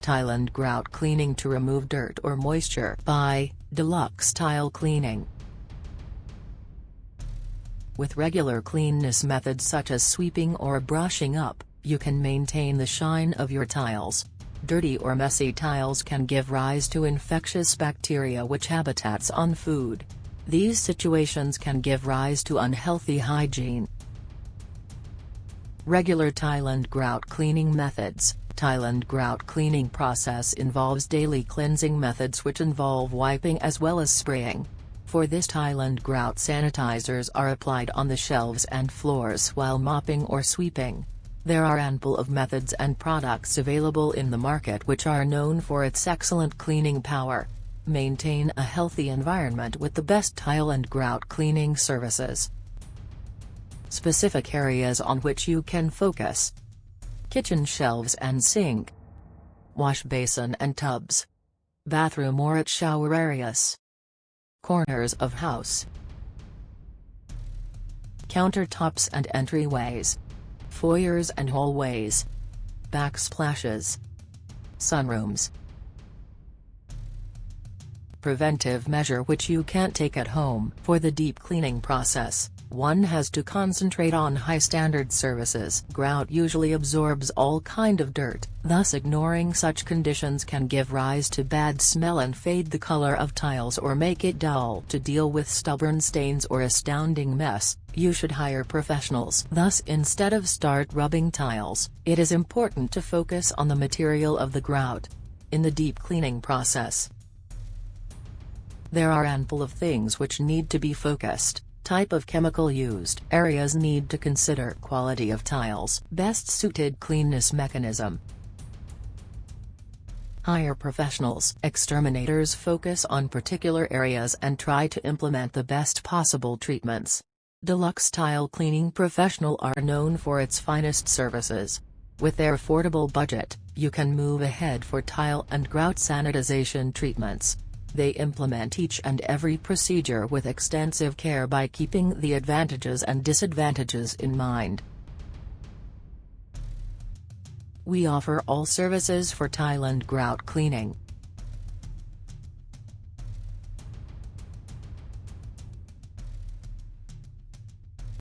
Tile and grout cleaning to remove dirt or moisture by Deluxe Tile Cleaning. With regular cleanness methods such as sweeping or brushing up, you can maintain the shine of your tiles. Dirty or messy tiles can give rise to infectious bacteria which habitats on food. These situations can give rise to unhealthy hygiene. Regular tile and grout cleaning methods. Tile and grout cleaning process involves daily cleansing methods which involve wiping as well as spraying. For this, tile and grout sanitizers are applied on the shelves and floors while mopping or sweeping. There are ample of methods and products available in the market which are known for its excellent cleaning power. Maintain a healthy environment with the best tile and grout cleaning services. Specific areas on which you can focus: kitchen shelves and sink, wash basin and tubs, bathroom or at shower areas, corners of house, countertops and entryways, foyers and hallways, backsplashes, sunrooms. Preventive measure which you can't take at home. For the deep cleaning process, one has to concentrate on high-standard services. Grout usually absorbs all kind of dirt, thus ignoring such conditions can give rise to bad smell and fade the color of tiles or make it dull. To deal with stubborn stains or astounding mess, you should hire professionals. Thus, instead of start rubbing tiles, it is important to focus on the material of the grout. In the deep cleaning process, there are ample of things which need to be focused: type of chemical used. Areas need to consider: quality of tiles, best suited cleanness mechanism. Hire professionals. Exterminators focus on particular areas and try to implement the best possible treatments. Deluxe Tile Cleaning Professional are known for its finest services. With their affordable budget, you can move ahead for tile and grout sanitization treatments. They implement each and every procedure with extensive care by keeping the advantages and disadvantages in mind. We offer all services for tile and grout cleaning.